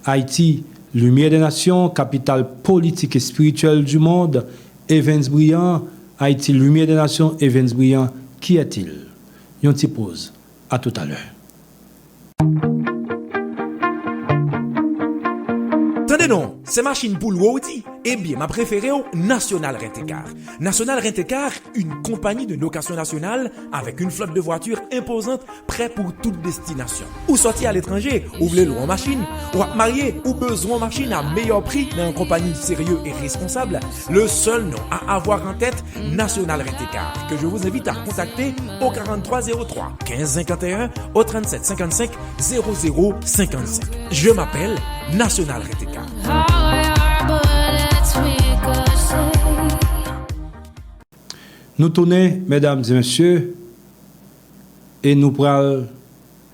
C: Haïti, lumière des nations, capitale politique et spirituelle du monde, Evans Brillant, Haïti, lumière des nations, Evans Brillant, qui est-il? Yon t'y pose. À tout à l'heure.
D: Tendez non, c'est machine pour l'outil. Eh bien, ma préférée au National Rent-A-Car. National Rent-A-Car, une compagnie de location nationale avec une flotte de voitures imposante, prêt pour toute destination. Ou sortir à l'étranger, ou voulez louer en machine, ou à marier, ou besoin de machine à meilleur prix dans une compagnie sérieuse et responsable. Le seul nom à avoir en tête, National Rent-A-Car, que je vous invite à contacter au 4303 1551 au 3755 0055. Je m'appelle National Rent-A-Car.
C: Nous tournons, mesdames et messieurs, et nous pourrons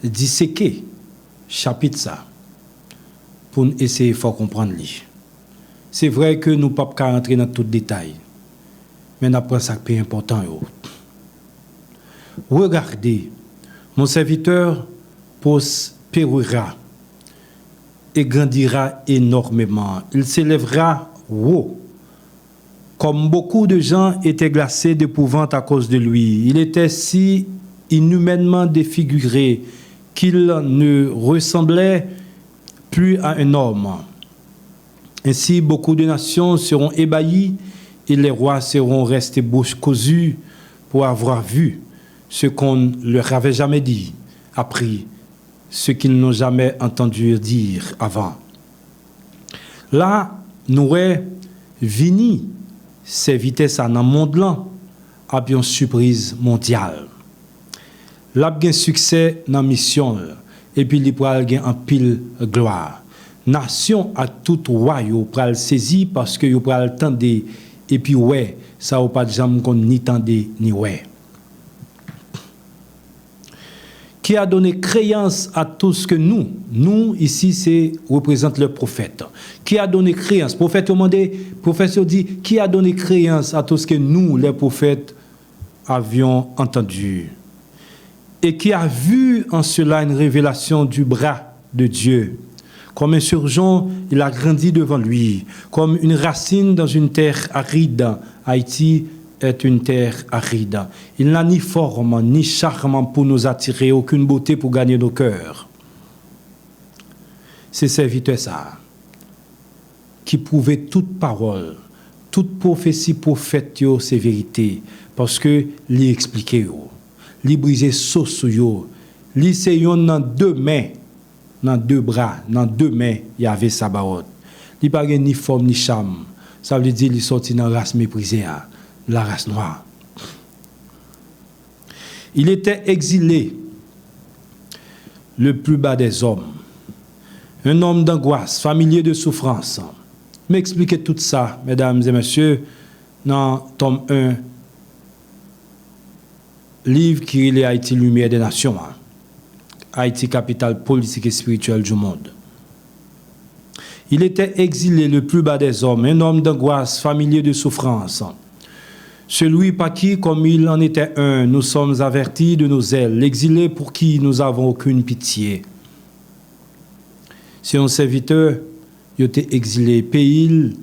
C: disséquer chapitre ça pour essayer de comprendre. C'est vrai que nous ne pouvons pas rentrer dans tout détail, mais nous prenons ça qui est important. Regardez, mon serviteur prospérera et grandira énormément. Il s'élèvera haut. Comme beaucoup de gens étaient glacés d'épouvante à cause de lui, il était si inhumainement défiguré qu'il ne ressemblait plus à un homme. Ainsi, beaucoup de nations seront ébahies et les rois seront restés bouche cousue pour avoir vu ce qu'on ne leur avait jamais dit, appris ce qu'ils n'ont jamais entendu dire avant. Là, nous vini ces vitesses dans le monde là, a une surprise mondiale. Là, il y a un succès dans la mission, et puis il y a un pile gloire. nation à tout roi yo pral saisi parce que yo pral tendre et puis ouais ça ou pas de jamais qu'on ni tendre ni ouais. Qui a donné créance à tout ce que nous ici c'est représente le prophète. Qui a donné créance? Prophète dit qui a donné créance à tout ce que nous les prophètes avions entendu. Et qui a vu en cela une révélation du bras de Dieu. Comme un surgeon, il a grandi devant lui. Comme une racine dans une terre aride. Haïti est une terre aride. Il n'a ni forme, ni charme pour nous attirer, aucune beauté pour gagner nos cœurs. C'est serviteur ça, qui prouvait toute parole, toute prophétie prophète, c'est vérité, parce que lui expliquait, lui briser sauce, lui c'est dans deux mains, dans deux bras, dans deux mains, il y avait Sabaoth. Il n'y a pas ni forme ni charme. Ça veut dire qu'il est sorti dans la race méprisée, la race noire. Il était exilé, le plus bas des hommes. Un homme d'angoisse, familier de souffrance. M'expliquez tout ça, mesdames et messieurs, dans tome 1, livre qui est Haïti, lumière des nations. Haïti, capitale politique et spirituelle du monde. Il était exilé, le plus bas des hommes, un homme d'angoisse, familier de souffrance. Celui par qui, comme il en était un, nous sommes avertis de nos ailes, l'exilé pour qui nous n'avons aucune pitié. Si un serviteur, il était exilé, pays,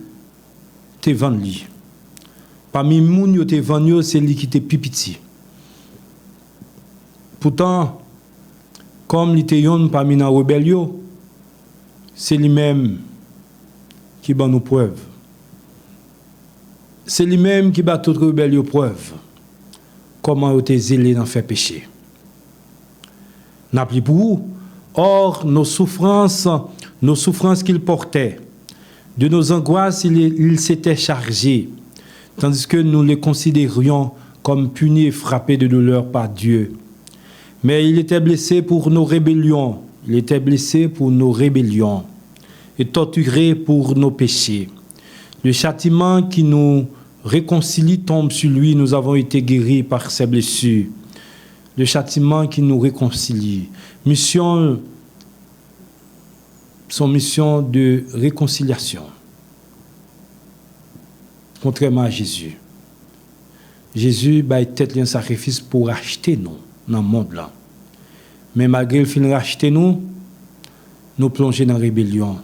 C: il vendu. Parmi les gens, il était vendu, c'est lui qui était pipiti. Pourtant, comme il était parmi les rebelles, c'est lui-même qui bat nos preuves. C'est lui-même qui bat toute rebelle preuve. Comment il était zélé dans faire péché. N'a plus pour vous. Or, nos souffrances qu'il portait, de nos angoisses, il s'était chargé, tandis que nous les considérions comme punis et frappés de douleur par Dieu. Mais il était blessé pour nos rébellions. Il était blessé pour nos rébellions et torturé pour nos péchés. Le châtiment qui nous réconcilie tombe sur lui. Nous avons été guéris par ses blessures. Le châtiment qui nous réconcilie. Son mission de réconciliation. Contrairement à Jésus. Jésus a été un sacrifice pour racheter nous dans le monde là. Mais malgré le fin racheter nous plongeons dans la rébellion.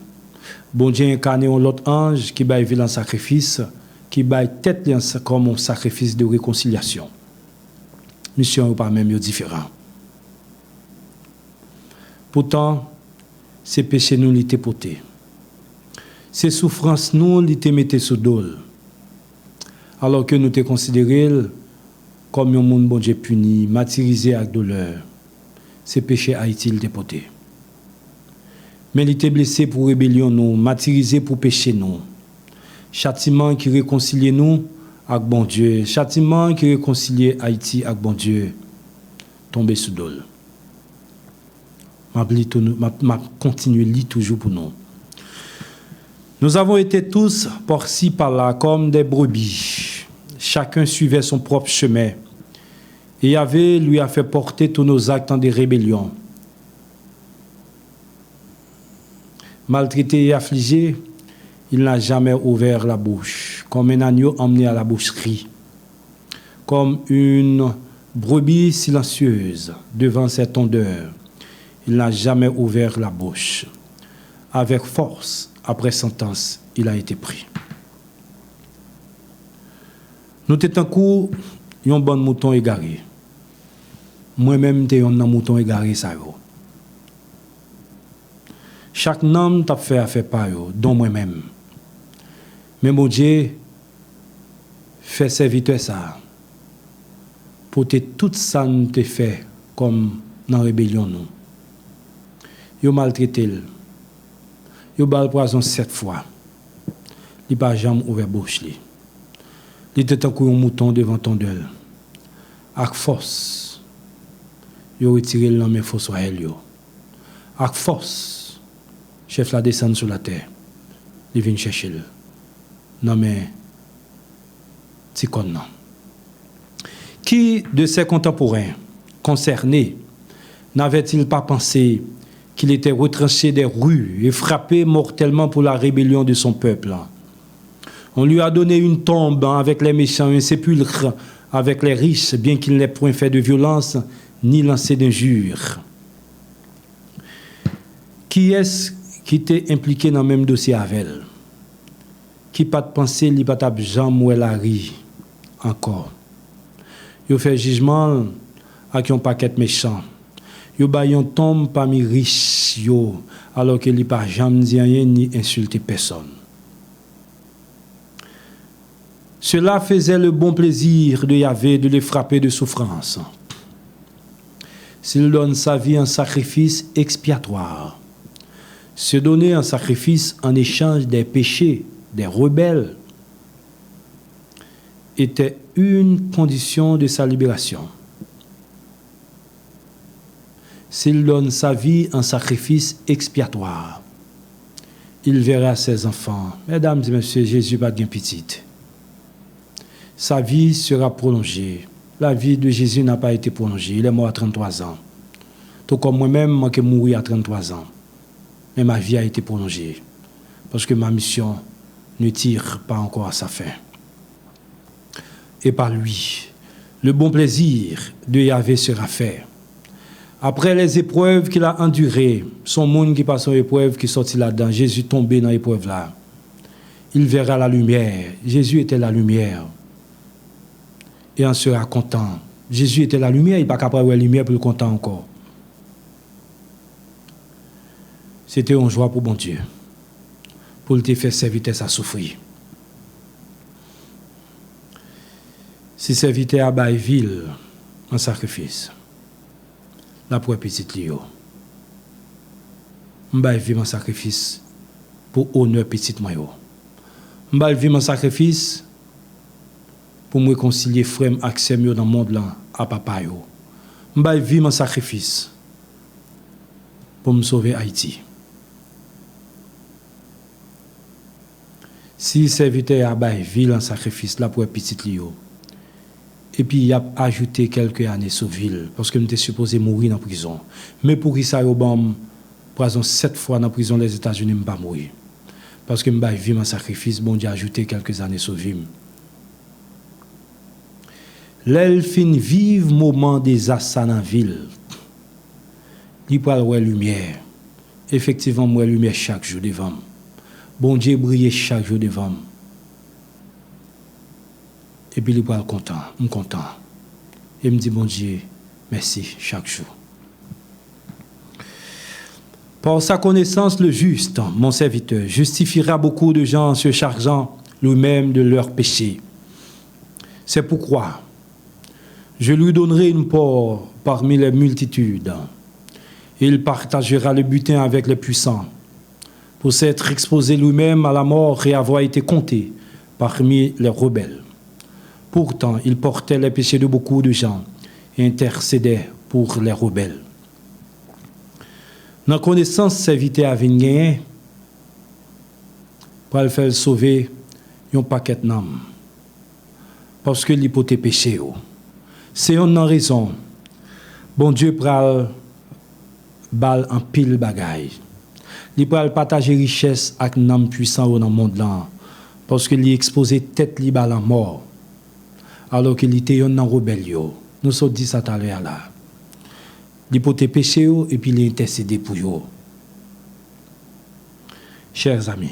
C: Bon Dieu incarné l'autre ange qui va vivre un sacrifice, qui va tête comme un sacrifice de réconciliation. Mission n'est pas même différent. Pourtant, ces péchés nous l'étaient portés. Ces souffrances nous l'étaient mettées sous dol. Alors que nous te considérés comme un monde bon Dieu puni, martyrisé avec douleur. Ces péchés a-t-il déporté. Mais il était blessé pour rébellion nous, martyrisé pour péché nous. Châtiment qui réconcilie nous avec bon Dieu. Châtiment qui réconcilie Haïti avec bon Dieu. Tombé sous dol. Ma continue lit toujours pour nous. Nous avons été tous par-ci par-là comme des brebis. Chacun suivait son propre chemin. Et Yahvé lui a fait porter tous nos actes en des rébellions. Maltraité et affligé, il n'a jamais ouvert la bouche. Comme un agneau emmené à la boucherie. Comme une brebis silencieuse devant ses tondeurs. Il n'a jamais ouvert la bouche. Avec force, après sentence, il a été pris. Nous étions en cours, un bon mouton égaré. Moi-même, j'étais un mouton égaré, ça. Chaque homme t'a fait affaire par eux, dont moi-même. Mais mon Dieu fait serviteur ça. Pour tout ça, nous te fait comme dans la rébellion. Nous. Ils ont maltraité. Ils ont bal poison 7 fois. Il n'a pas jamais ouvert bouche. Il était encore un mouton devant ton deuil. Avec force, ils ont retiré l'homme et fossoyel. Avec force, chef la descend sur la terre. Il vient chercher le. Non mais c'est quoi non? Qui de ses contemporains concernés n'avait-il pas pensé qu'il était retranché des rues et frappé mortellement pour la rébellion de son peuple? On lui a donné une tombe avec les méchants, un sépulcre avec les riches, bien qu'il n'ait point fait de violence ni lancé d'injures. Qui est-ce qui était impliqué dans le même dossier avec elle? Qui pas de penser, li pas de jambe ou elle arrive encore. Yo fait jugement à qui un paquet méchant. Yo bayon tombe parmi riches yo alors que li pas jamais dit rien ni insulté personne. Cela faisait le bon plaisir de Yahvé de les frapper de souffrance. S'il donne sa vie en sacrifice expiatoire, se donner un sacrifice en échange des péchés des rebelles était une condition de sa libération. S'il donne sa vie en sacrifice expiatoire, il verra ses enfants. Mesdames et messieurs, Jésus pas de petite. Sa vie sera prolongée. La vie de Jésus n'a pas été prolongée. Il est mort à 33 ans. Tout comme moi-même, moi qui mouru à 33 ans. Mais ma vie a été prolongée. Parce que ma mission ne tire pas encore à sa fin. Et par lui, le bon plaisir de Yahvé sera fait. Après les épreuves qu'il a endurées, son monde qui passe en épreuve, qui sortit là-dedans, Jésus tombé dans l'épreuve là, il verra la lumière. Jésus était la lumière. Et en sera content. Jésus était la lumière, il n'est pas capable de voir la lumière pour le content encore. C'était une joie pour bon Dieu. Pour te faire serviteur à souffrir. Si serviteur à Baïville en sacrifice, la pour petite Lio, m'ba vivre en sacrifice pour honneur petite moi yo. M'ba vivre en sacrifice pour me réconcilier frère avec sœur dans le monde là à papa yo. M'ba vivre en sacrifice pour me sauver Haïti. Si serviteur a Baïville en sacrifice là pour petite Lio, et puis il a ajouté quelques années sur ville parce que nous étions supposé mourir en prison. Mais pour qui ça Obama prison 7 fois dans prison les États-Unis me pas mourir parce que me vivre en sacrifice, bon Dieu a ajouté quelques années sur vie. L'elfine vive moment des assassinats dans ville. Il parle ouais lumière. Effectivement moi lumière chaque jour devant. Bon Dieu brille chaque jour devant. Et puis il parle content, je suis content. Et me dit bon Dieu, merci chaque jour. Par sa connaissance, le juste, mon serviteur, justifiera beaucoup de gens en se chargeant lui-même de leurs péchés. C'est pourquoi je lui donnerai une part parmi les multitudes. Il partagera le butin avec les puissants, pour s'être exposé lui-même à la mort et avoir été compté parmi les rebelles. Pourtant, il portait les péchés de beaucoup de gens et intercédait pour les rebelles. Dans connaissance, serviteur à venir pour le faire sauver un paquet d'âmes. Parce que l'hypothèse péché. C'est une raison. Bon Dieu pral bal en pile bagaille. Il pral partager richesse avec n'am puissant dans le monde là. Parce que il exposé tête li bal en mort. Alors qu'il était en rébellion. Nous sommes dit ça tout à l'heure là. L'hypothèse péché et puis il intercédé pour eux. Chers amis,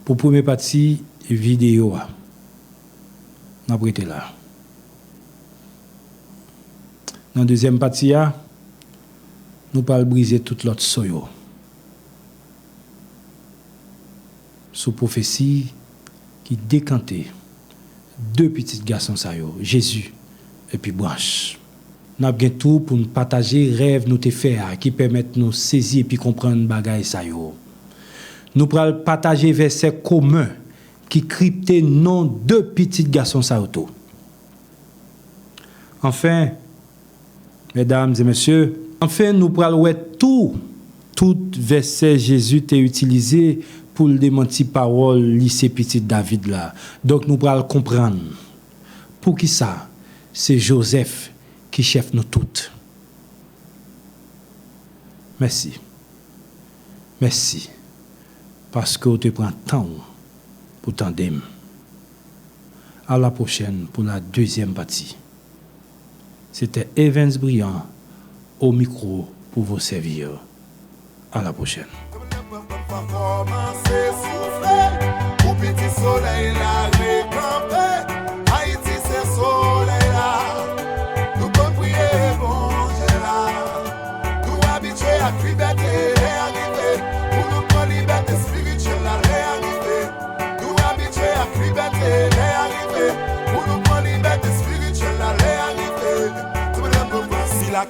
C: pour première partie vidéo, on a prêté là. Dans la deuxième partie, nous allons briser toute l'autre soyo. Sous prophétie qui décantait deux petits garçons, Jésus et puis Branche. Nous avons tout pour nous partager rêve nous te faire qui permettent de nous saisir et puis comprendre bagaille ça yo. Nous allons partager versets communs qui cryptait nom de petits garçons Saoto. Enfin, mesdames et messieurs, nous prenons tout verset Jésus t'a utilisé pour le démentir parole lycée petit David là. Donc nous prenons comprendre. Pour qui ça? C'est Joseph qui chef nous toutes. Merci. Merci. Parce que vous te prend temps pour t'endem. À la prochaine pour la deuxième partie. C'était Evans Briand au micro pour vous servir. À la prochaine.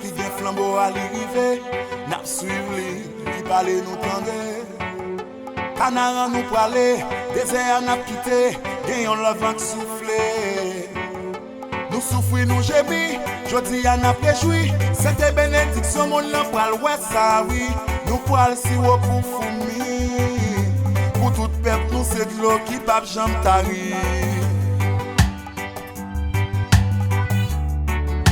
B: Qui vient flambeau à l'arrivée, n'a suivi lui parler nous tendre. Canaran nous parler, désert n'a quitté, gagnons le vent soufflé. Nous souffrons, nous gémis, jodi à n'a péchoui. C'était bénédiction, mon l'en pral ouais ça oui. Nous pral si haut pour fourmi. Pour tout peuple, nous c'est de l'eau qui pape j'en tari.